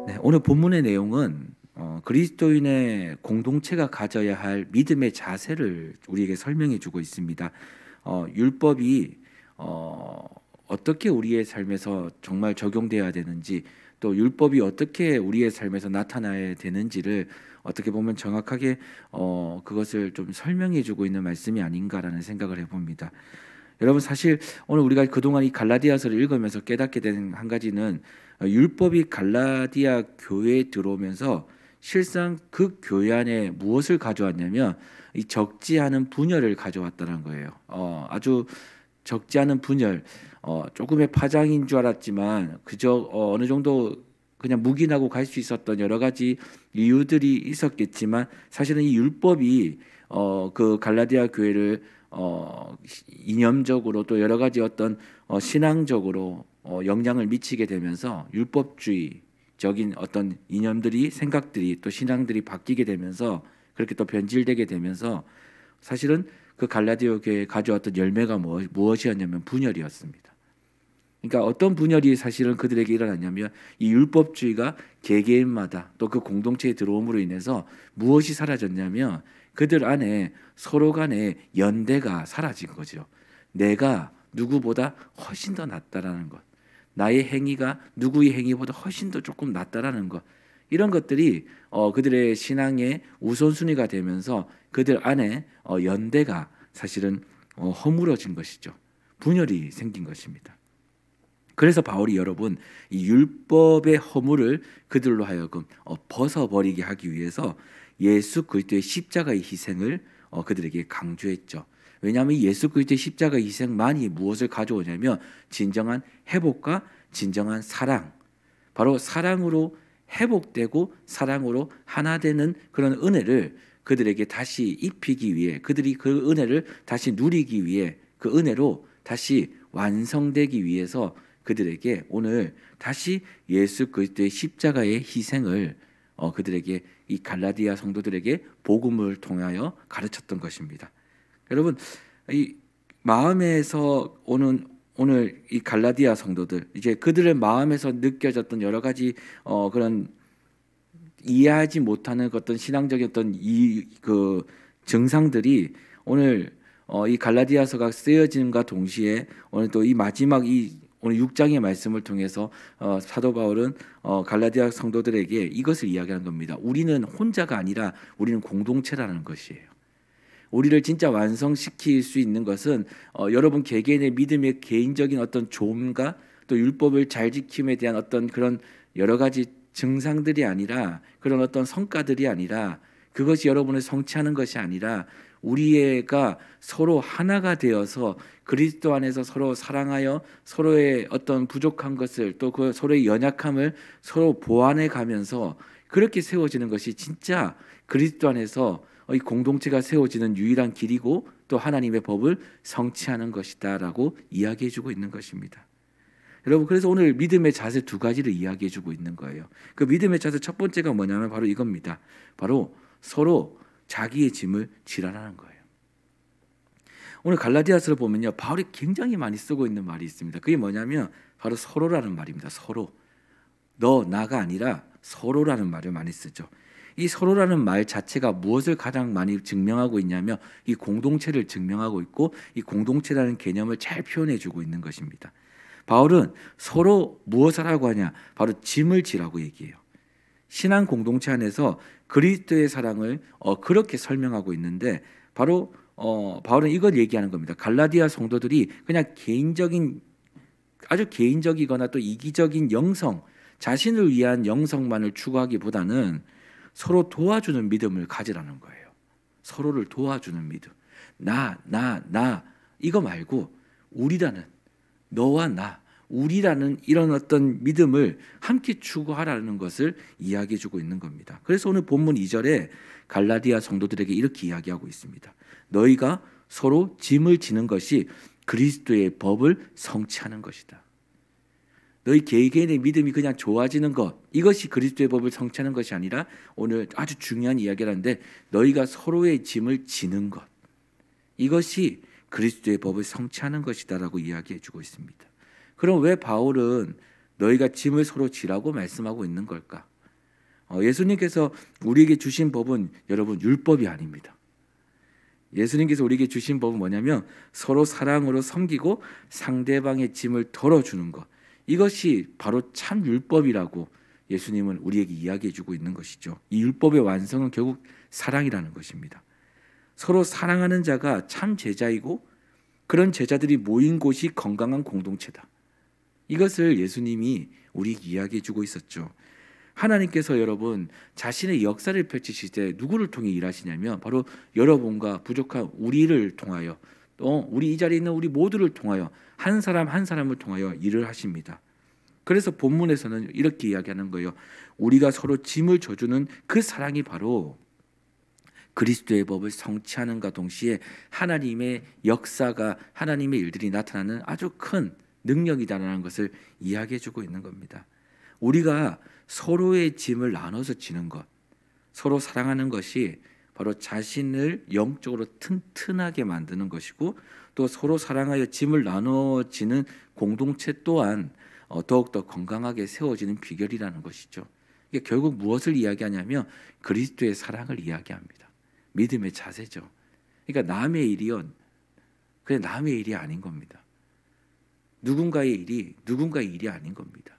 네, 오늘 본문의 내용은 그리스도인의 공동체가 가져야 할 믿음의 자세를 우리에게 설명해 주고 있습니다. 율법이 어떻게 우리의 삶에서 정말 적용되어야 되는지, 또 율법이 어떻게 우리의 삶에서 나타나야 되는지를 어떻게 보면 정확하게 그것을 좀 설명해 주고 있는 말씀이 아닌가라는 생각을 해봅니다. 여러분, 사실 오늘 우리가 그동안 이 갈라디아서를 읽으면서 깨닫게 된 한 가지는 율법이 갈라디아 교회에 들어오면서 실상 그 교회 안에 무엇을 가져왔냐면 이 적지 않은 분열을 가져왔다는 거예요. 아주 적지 않은 분열, 조금의 파장인 줄 알았지만 그저 어느 정도 그냥 묵인하고 갈 수 있었던 여러 가지 이유들이 있었겠지만, 사실은 이 율법이 그 갈라디아 교회를 이념적으로 또 여러 가지 어떤 신앙적으로 영향을 미치게 되면서 율법주의적인 어떤 이념들이, 생각들이, 또 신앙들이 바뀌게 되면서, 그렇게 또 변질되게 되면서 사실은 그 갈라디아 교회에 가져왔던 열매가 무엇이었냐면 분열이었습니다. 그러니까 어떤 분열이 사실은 그들에게 일어났냐면 이 율법주의가 개개인마다 또 그 공동체에 들어옴으로 인해서 무엇이 사라졌냐면 그들 안에 서로 간의 연대가 사라진 거죠. 내가 누구보다 훨씬 더 낫다라는 것, 나의 행위가 누구의 행위보다 훨씬 더 조금 낫다라는 것, 이런 것들이 그들의 신앙의 우선순위가 되면서 그들 안에 연대가 사실은 허물어진 것이죠. 분열이 생긴 것입니다. 그래서 바울이 여러분 이 율법의 허물을 그들로 하여금 벗어버리게 하기 위해서 예수 그리스도의 십자가의 희생을 그들에게 강조했죠. 왜냐하면 예수 그리스도의 십자가의 희생만이 무엇을 가져오냐면 진정한 회복과 진정한 사랑, 바로 사랑으로 회복되고 사랑으로 하나 되는 그런 은혜를 그들에게 다시 입히기 위해, 그들이 그 은혜를 다시 누리기 위해, 그 은혜로 다시 완성되기 위해서 그들에게 오늘 다시 예수 그리스도의 십자가의 희생을 그들에게, 이 갈라디아 성도들에게 복음을 통하여 가르쳤던 것입니다. 여러분, 이 마음에서 오는 오늘 이 갈라디아 성도들, 이제 그들의 마음에서 느껴졌던 여러 가지 그런 이해하지 못하는 어떤 신앙적인 어떤 그 증상들이 오늘 이 갈라디아서가 쓰여짐과 동시에 오늘 또 이 마지막 오늘 6장의 말씀을 통해서 사도 바울은 갈라디아 성도들에게 이것을 이야기하는 겁니다. 우리는 혼자가 아니라 우리는 공동체라는 것이에요. 우리를 진짜 완성시킬 수 있는 것은 여러분 개개인의 믿음의 개인적인 어떤 조언과 또 율법을 잘 지킴에 대한 어떤 그런 여러 가지 증상들이 아니라, 그런 어떤 성과들이 아니라, 그것이 여러분을 성취하는 것이 아니라 우리가 서로 하나가 되어서 그리스도 안에서 서로 사랑하여 서로의 어떤 부족한 것을, 또 그 서로의 연약함을 서로 보완해 가면서 그렇게 세워지는 것이 진짜 그리스도 안에서 이 공동체가 세워지는 유일한 길이고 또 하나님의 법을 성취하는 것이다라고 이야기해 주고 있는 것입니다. 여러분, 그래서 오늘 믿음의 자세 두 가지를 이야기해 주고 있는 거예요. 그 믿음의 자세 첫 번째가 뭐냐면 바로 이겁니다. 바로 서로 자기의 짐을 지라라는 거예요. 오늘 갈라디아서를 보면요, 바울이 굉장히 많이 쓰고 있는 말이 있습니다. 그게 뭐냐면 바로 서로라는 말입니다. 서로. 너, 나가 아니라 서로라는 말을 많이 쓰죠. 이 서로라는 말 자체가 무엇을 가장 많이 증명하고 있냐면 이 공동체를 증명하고 있고, 이 공동체라는 개념을 잘 표현해 주고 있는 것입니다. 바울은 서로 무엇을 하라고 하냐? 바로 짐을 지라고 얘기해요. 신앙 공동체 안에서 그리스도의 사랑을 그렇게 설명하고 있는데, 바로 바울은 이걸 얘기하는 겁니다. 갈라디아 성도들이 그냥 아주 개인적이거나 또 이기적인 영성, 자신을 위한 영성만을 추구하기보다는 서로 도와주는 믿음을 가지라는 거예요. 서로를 도와주는 믿음. 나 이거 말고 우리라는, 너와 나, 우리라는 이런 어떤 믿음을 함께 추구하라는 것을 이야기해 주고 있는 겁니다. 그래서 오늘 본문 2절에 갈라디아 성도들에게 이렇게 이야기하고 있습니다. 너희가 서로 짐을 지는 것이 그리스도의 법을 성취하는 것이다. 너희 개개인의 믿음이 그냥 좋아지는 것, 이것이 그리스도의 법을 성취하는 것이 아니라 오늘 아주 중요한 이야기를 하는데, 너희가 서로의 짐을 지는 것, 이것이 그리스도의 법을 성취하는 것이다라고 이야기해주고 있습니다. 그럼 왜 바울은 너희가 짐을 서로 지라고 말씀하고 있는 걸까? 예수님께서 우리에게 주신 법은 여러분 율법이 아닙니다. 예수님께서 우리에게 주신 법은 뭐냐면 서로 사랑으로 섬기고 상대방의 짐을 덜어주는 것. 이것이 바로 참 율법이라고 예수님은 우리에게 이야기해주고 있는 것이죠. 이 율법의 완성은 결국 사랑이라는 것입니다. 서로 사랑하는 자가 참 제자이고 그런 제자들이 모인 곳이 건강한 공동체다. 이것을 예수님이 우리에게 이야기해주고 있었죠. 하나님께서 여러분 자신의 역사를 펼치실 때 누구를 통해 일하시냐면 바로 여러분과 부족한 우리를 통하여 또 우리 이 자리에 있는 우리 모두를 통하여 한 사람 한 사람을 통하여 일을 하십니다. 그래서 본문에서는 이렇게 이야기하는 거예요. 우리가 서로 짐을 져주는 그 사랑이 바로 그리스도의 법을 성취하는가 동시에 하나님의 역사가 하나님의 일들이 나타나는 아주 큰 능력이다라는 것을 이야기해주고 있는 겁니다. 우리가 서로의 짐을 나눠서 지는 것, 서로 사랑하는 것이 바로 자신을 영적으로 튼튼하게 만드는 것이고 또 서로 사랑하여 짐을 나눠지는 공동체 또한 더욱더 건강하게 세워지는 비결이라는 것이죠. 이게 결국 무엇을 이야기하냐면 그리스도의 사랑을 이야기합니다. 믿음의 자세죠. 그러니까 남의 일이요, 그냥 남의 일이 아닌 겁니다. 누군가의 일이 누군가의 일이 아닌 겁니다.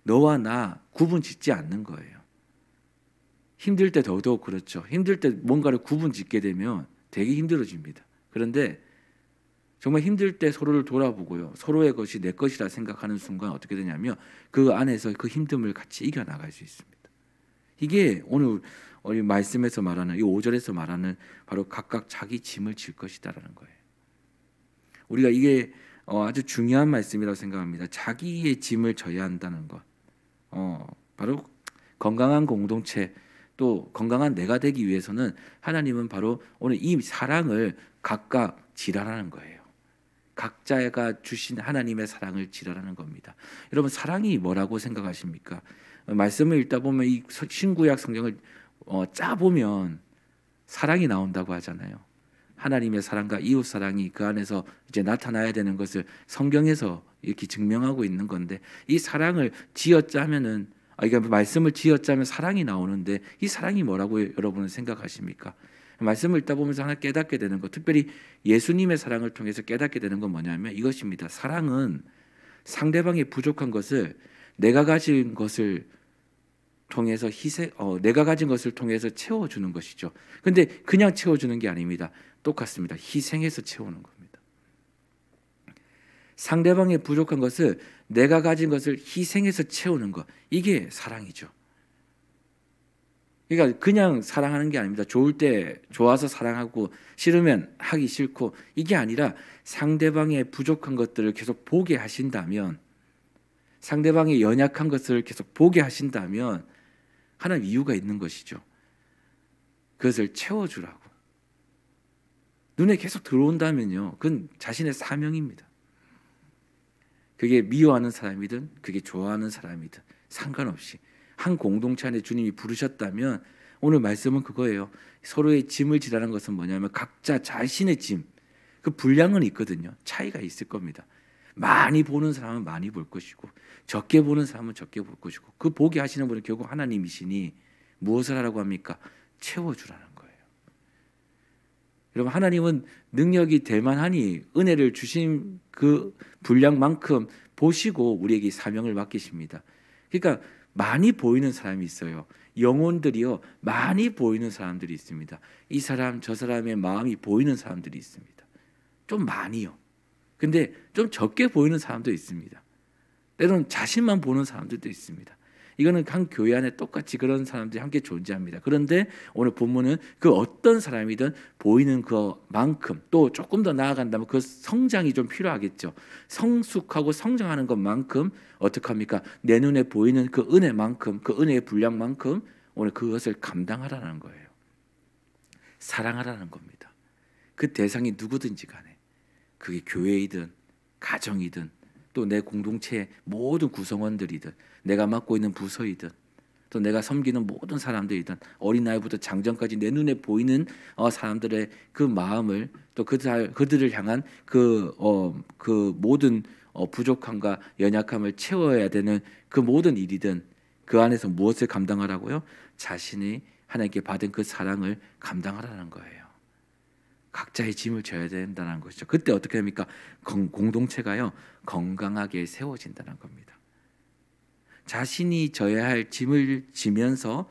너와 나 구분 짓지 않는 거예요. 힘들 때 더더욱 그렇죠. 힘들 때 뭔가를 구분 짓게 되면 되게 힘들어집니다. 그런데 정말 힘들 때 서로를 돌아보고요. 서로의 것이 내 것이라 생각하는 순간 어떻게 되냐면 그 안에서 그 힘듦을 같이 이겨나갈 수 있습니다. 이게 오늘 말씀에서 말하는 이 5절에서 말하는 바로 각각 자기 짐을 질 것이다라는 거예요. 우리가 이게 아주 중요한 말씀이라고 생각합니다. 자기의 짐을 져야 한다는 것. 바로 건강한 공동체 또 건강한 내가 되기 위해서는 하나님은 바로 오늘 이 사랑을 각각 지라라는 거예요. 각자가 주신 하나님의 사랑을 지라라는 겁니다. 여러분 사랑이 뭐라고 생각하십니까? 말씀을 읽다 보면 이 신구약 성경을 짜보면 사랑이 나온다고 하잖아요. 하나님의 사랑과 이웃 사랑이 그 안에서 이제 나타나야 되는 것을 성경에서 이렇게 증명하고 있는 건데 이 사랑을 지어짜면은 그러니까 말씀을 지어짜면 사랑이 나오는데 이 사랑이 뭐라고 여러분은 생각하십니까? 말씀을 읽다 보면서 하나 깨닫게 되는 것, 특별히 예수님의 사랑을 통해서 깨닫게 되는 건 뭐냐면 이것입니다. 사랑은 상대방의 부족한 것을 내가 가진 것을 통해서 내가 가진 것을 통해서 채워주는 것이죠. 근데 그냥 채워주는 게 아닙니다. 똑같습니다. 희생해서 채우는 겁니다. 상대방의 부족한 것을 내가 가진 것을 희생해서 채우는 것, 이게 사랑이죠. 그러니까 그냥 사랑하는 게 아닙니다. 좋을 때 좋아서 사랑하고 싫으면 하기 싫고 이게 아니라 상대방의 부족한 것들을 계속 보게 하신다면, 상대방의 연약한 것을 계속 보게 하신다면 하나님 이유가 있는 것이죠. 그것을 채워주라고. 눈에 계속 들어온다면요, 그건 자신의 사명입니다. 그게 미워하는 사람이든 그게 좋아하는 사람이든 상관없이 한 공동체 안에 주님이 부르셨다면 오늘 말씀은 그거예요. 서로의 짐을 지라는 것은 뭐냐면 각자 자신의 짐, 그 분량은 있거든요. 차이가 있을 겁니다. 많이 보는 사람은 많이 볼 것이고 적게 보는 사람은 적게 볼 것이고 그 보게 하시는 분은 결국 하나님이시니 무엇을 하라고 합니까? 채워주라는 거예요. 여러분 하나님은 능력이 대만하니 은혜를 주신 그 분량만큼 보시고 우리에게 사명을 맡기십니다. 그러니까 많이 보이는 사람이 있어요. 영혼들이요, 많이 보이는 사람들이 있습니다. 이 사람 저 사람의 마음이 보이는 사람들이 있습니다. 좀 많이요. 근데 좀 적게 보이는 사람도 있습니다. 때로는 자신만 보는 사람들도 있습니다. 이거는 한 교회 안에 똑같이 그런 사람들이 함께 존재합니다. 그런데 오늘 본문은 그 어떤 사람이든 보이는 그만큼 또 조금 더 나아간다면 그 성장이 좀 필요하겠죠. 성숙하고 성장하는 것만큼 어떻게 합니까? 내 눈에 보이는 그 은혜만큼, 그 은혜의 분량만큼 오늘 그것을 감당하라는 거예요. 사랑하라는 겁니다. 그 대상이 누구든지 간에 그게 교회이든 가정이든 또 내 공동체의 모든 구성원들이든 내가 맡고 있는 부서이든 또 내가 섬기는 모든 사람들이든 어린아이부터 장정까지 내 눈에 보이는 사람들의 그 마음을 또 그들을 향한 그 모든 부족함과 연약함을 채워야 되는 그 모든 일이든 그 안에서 무엇을 감당하라고요? 자신이 하나님께 받은 그 사랑을 감당하라는 거예요. 각자의 짐을 져야 된다는 것이죠. 그때 어떻게 됩니까? 공동체가요 건강하게 세워진다는 겁니다. 자신이 져야 할 짐을 지면서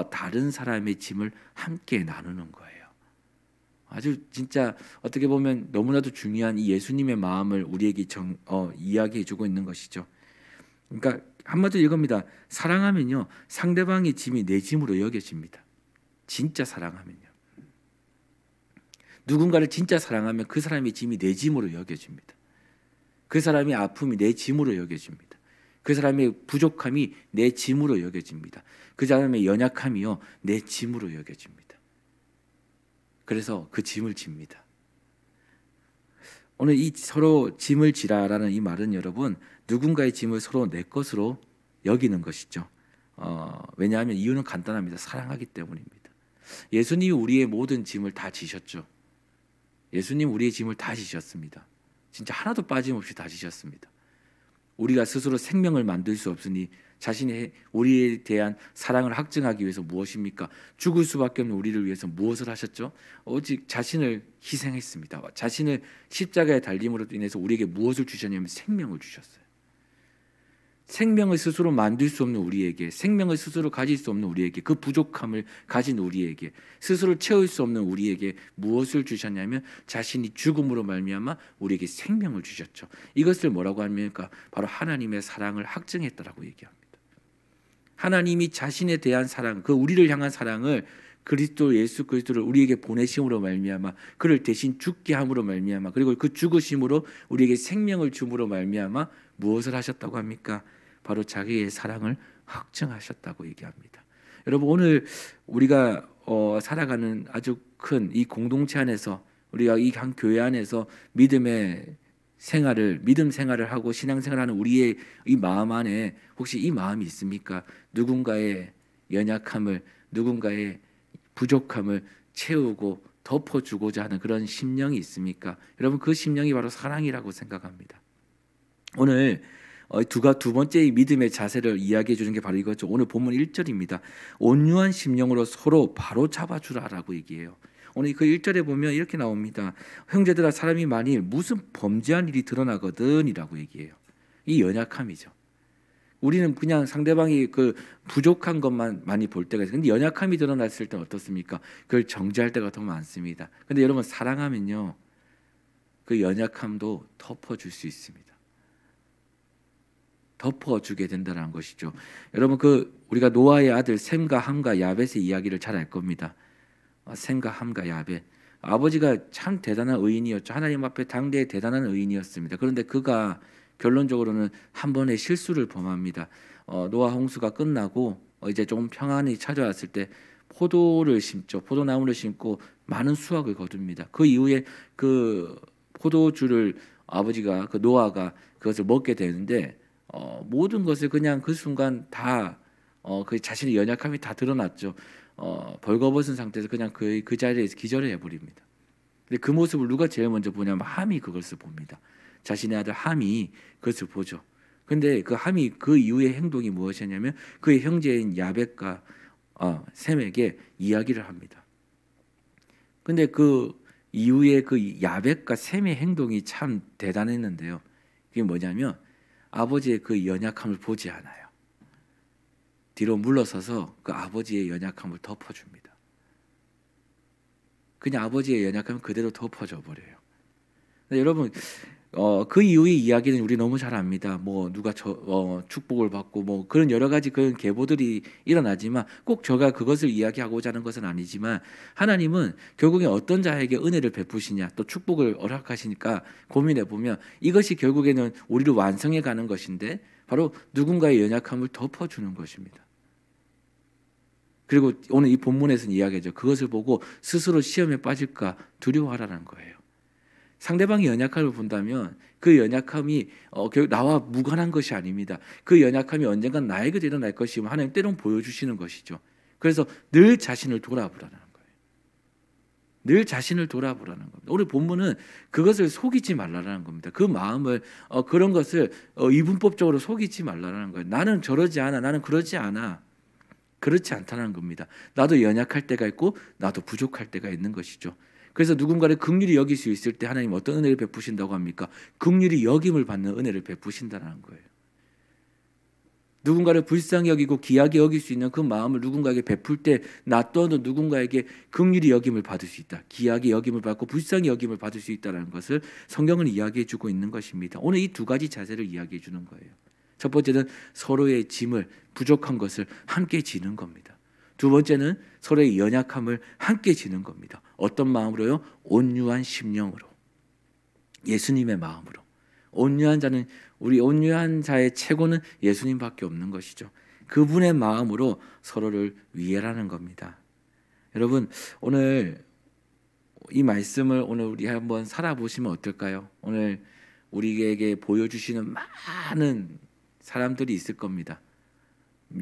다른 사람의 짐을 함께 나누는 거예요. 아주 진짜 어떻게 보면 너무나도 중요한 이 예수님의 마음을 우리에게 이야기해주고 있는 것이죠. 그러니까 한마디로 이겁니다. 사랑하면요 상대방의 짐이 내 짐으로 여겨집니다. 진짜 사랑하면요. 누군가를 진짜 사랑하면 그 사람의 짐이 내 짐으로 여겨집니다. 그 사람의 아픔이 내 짐으로 여겨집니다. 그 사람의 부족함이 내 짐으로 여겨집니다. 그 사람의 연약함이요 내 짐으로 여겨집니다. 그래서 그 짐을 집니다. 오늘 이 서로 짐을 지라라는 이 말은 여러분 누군가의 짐을 서로 내 것으로 여기는 것이죠. 왜냐하면 이유는 간단합니다. 사랑하기 때문입니다. 예수님이 우리의 모든 짐을 다 지셨죠. 예수님 우리의 짐을 다 지셨습니다. 진짜 하나도 빠짐없이 다 지셨습니다. 우리가 스스로 생명을 만들 수 없으니 자신의 우리에 대한 사랑을 확증하기 위해서 무엇입니까? 죽을 수밖에 없는 우리를 위해서 무엇을 하셨죠? 오직 자신을 희생했습니다. 자신을 십자가에 달림으로 인해서 우리에게 무엇을 주셨냐면 생명을 주셨어요. 생명을 스스로 만들 수 없는 우리에게, 생명을 스스로 가질 수 없는 우리에게, 그 부족함을 가진 우리에게, 스스로 채울 수 없는 우리에게 무엇을 주셨냐면 자신이 죽음으로 말미암아 우리에게 생명을 주셨죠. 이것을 뭐라고 합니까? 바로 하나님의 사랑을 확증했다라고 얘기합니다. 하나님이 자신에 대한 사랑, 그 우리를 향한 사랑을 그리스도 예수 그리스도를 우리에게 보내심으로 말미암아 그를 대신 죽게 함으로 말미암아 그리고 그 죽으심으로 우리에게 생명을 줌으로 말미암아 무엇을 하셨다고 합니까? 바로 자기의 사랑을 확증하셨다고 얘기합니다. 여러분 오늘 우리가 살아가는 아주 큰 이 공동체 안에서 우리가 이 한 교회 안에서 믿음 생활을 하고 신앙생활하는 우리의 이 마음 안에 혹시 이 마음이 있습니까? 누군가의 연약함을 누군가의 부족함을 채우고 덮어주고자 하는 그런 심령이 있습니까? 여러분 그 심령이 바로 사랑이라고 생각합니다. 오늘 두 번째 이 믿음의 자세를 이야기해 주는 게 바로 이거죠. 오늘 본문 1절입니다. 온유한 심령으로 서로 바로 잡아주라라고 얘기해요. 오늘 그 1절에 보면 이렇게 나옵니다. 형제들아 사람이 만일 무슨 범죄한 일이 드러나거든이라고 얘기해요. 이 연약함이죠. 우리는 그냥 상대방이 그 부족한 것만 많이 볼 때가 있어요. 근데 연약함이 드러났을 때는 어떻습니까? 그걸 정죄할 때가 더 많습니다. 근데 여러분 사랑하면요 그 연약함도 덮어줄 수 있습니다. 덮어주게 된다는 것이죠. 여러분 우리가 노아의 아들 셈과 함과 야벳의 이야기를 잘 알 겁니다. 셈과 함과 야벳 아버지가 참 대단한 의인이었죠. 하나님 앞에 당대에 대단한 의인이었습니다. 그런데 그가 결론적으로는 한 번의 실수를 범합니다. 노아 홍수가 끝나고 이제 좀 평안이 찾아왔을 때 포도를 심죠. 포도나무를 심고 많은 수확을 거둡니다. 그 이후에 그 포도주를 아버지가 그 노아가 그것을 먹게 되는데 모든 것을 그냥 그 순간 다 그 자신의 연약함이 다 드러났죠. 벌거벗은 상태에서 그냥 그 자리에서 기절해 버립니다. 근데 그 모습을 누가 제일 먼저 보냐면 함이 그것을 봅니다. 자신의 아들 함이 그것을 보죠. 근데 그 함이 그 이후의 행동이 무엇이냐면 그의 형제인 야벳과 셈에게 이야기를 합니다. 근데 그 이후에 그 야벳과 셈의 행동이 참 대단했는데요. 그게 뭐냐면 아버지의 그 연약함을 보지 않아요. 뒤로 물러서서 그 아버지의 연약함을 덮어줍니다. 그냥 아버지의 연약함을 그대로 덮어줘 버려요. 여러분 그 이후의 이야기는 우리 너무 잘 압니다. 뭐 누가 축복을 받고 뭐 그런 여러 가지 그런 계보들이 일어나지만 꼭 저가 그것을 이야기하고자 하는 것은 아니지만 하나님은 결국에 어떤 자에게 은혜를 베푸시냐 또 축복을 허락하시니까 고민해 보면 이것이 결국에는 우리를 완성해 가는 것인데 바로 누군가의 연약함을 덮어주는 것입니다. 그리고 오늘 이 본문에서는 이야기하죠. 그것을 보고 스스로 시험에 빠질까 두려워하라는 거예요. 상대방의 연약함을 본다면 그 연약함이 결국 나와 무관한 것이 아닙니다. 그 연약함이 언젠간 나에게도 일어날 것이면 하나님 때론 보여주시는 것이죠. 그래서 늘 자신을 돌아보라는 거예요. 늘 자신을 돌아보라는 겁니다. 오늘 본문은 그것을 속이지 말라라는 겁니다. 그 마음을 그런 것을 이분법적으로 속이지 말라라는 거예요. 나는 저러지 않아. 나는 그러지 않아. 그렇지 않다는 겁니다. 나도 연약할 때가 있고 나도 부족할 때가 있는 것이죠. 그래서 누군가를 긍휼히 여길 수 있을 때 하나님 어떤 은혜를 베푸신다고 합니까? 긍휼히 여김을 받는 은혜를 베푸신다는 거예요. 누군가를 불쌍히 여기고 귀하게 여길 수 있는 그 마음을 누군가에게 베풀 때 나 또는 누군가에게 긍휼히 여김을 받을 수 있다. 귀하게 여김을 받고 불쌍히 여김을 받을 수 있다는 것을 성경은 이야기해 주고 있는 것입니다. 오늘 이 두 가지 자세를 이야기해 주는 거예요. 첫 번째는 서로의 짐을 부족한 것을 함께 지는 겁니다. 두 번째는 서로의 연약함을 함께 지는 겁니다. 어떤 마음으로요? 온유한 심령으로. 예수님의 마음으로. 온유한 자는 우리 온유한 자의 최고는 예수님밖에 없는 것이죠. 그분의 마음으로 서로를 위해라는 겁니다. 여러분 오늘 이 말씀을 오늘 우리 한번 살아보시면 어떨까요? 오늘 우리에게 보여주시는 많은 사람들이 있을 겁니다.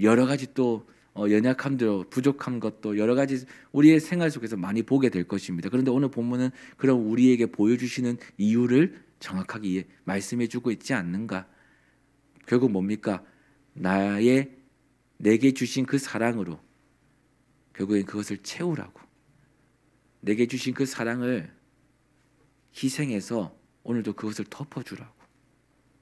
여러 가지 또 연약함도 부족한 것도 여러 가지 우리의 생활 속에서 많이 보게 될 것입니다. 그런데 오늘 본문은 그럼 우리에게 보여주시는 이유를 정확하게 말씀해 주고 있지 않는가? 결국 뭡니까? 내게 주신 그 사랑으로 결국엔 그것을 채우라고. 내게 주신 그 사랑을 희생해서 오늘도 그것을 덮어주라고.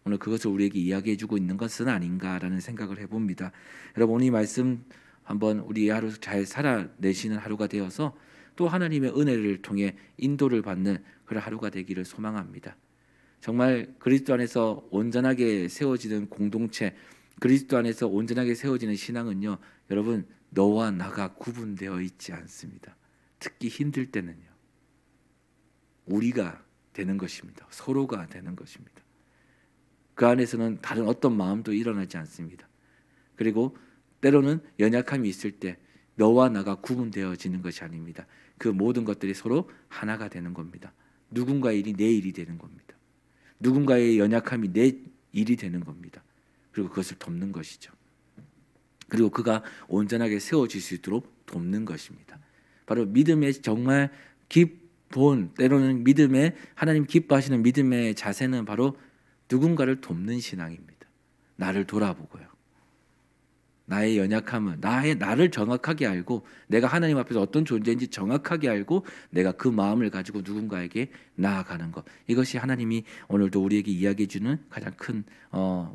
오늘 그것을 우리에게 이야기해 주고 있는 것은 아닌가라는 생각을 해봅니다. 여러분 오늘 이 말씀 한번 우리 하루 잘 살아내시는 하루가 되어서 또 하나님의 은혜를 통해 인도를 받는 그런 하루가 되기를 소망합니다. 정말 그리스도 안에서 온전하게 세워지는 공동체, 그리스도 안에서 온전하게 세워지는 신앙은요, 여러분 너와 나가 구분되어 있지 않습니다. 특히 힘들 때는요, 우리가 되는 것입니다. 서로가 되는 것입니다. 그 안에서는 다른 어떤 마음도 일어나지 않습니다. 그리고 때로는 연약함이 있을 때 너와 나가 구분되어지는 것이 아닙니다. 그 모든 것들이 서로 하나가 되는 겁니다. 누군가의 일이 내 일이 되는 겁니다. 누군가의 연약함이 내 일이 되는 겁니다. 그리고 그것을 돕는 것이죠. 그리고 그가 온전하게 세워질 수 있도록 돕는 것입니다. 바로 믿음의 정말 기본, 때로는 믿음의 하나님 기뻐하시는 믿음의 자세는 바로 누군가를 돕는 신앙입니다. 나를 돌아보고요. 나의 연약함은 나를 정확하게 알고 내가 하나님 앞에서 어떤 존재인지 정확하게 알고 내가 그 마음을 가지고 누군가에게 나아가는 것. 이것이 하나님이 오늘도 우리에게 이야기해 주는 가장 큰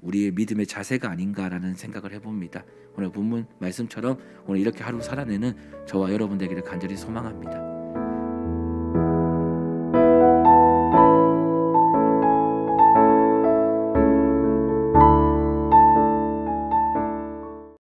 우리의 믿음의 자세가 아닌가라는 생각을 해봅니다. 오늘 본문 말씀처럼 오늘 이렇게 하루 살아내는 저와 여러분 되기를 간절히 소망합니다.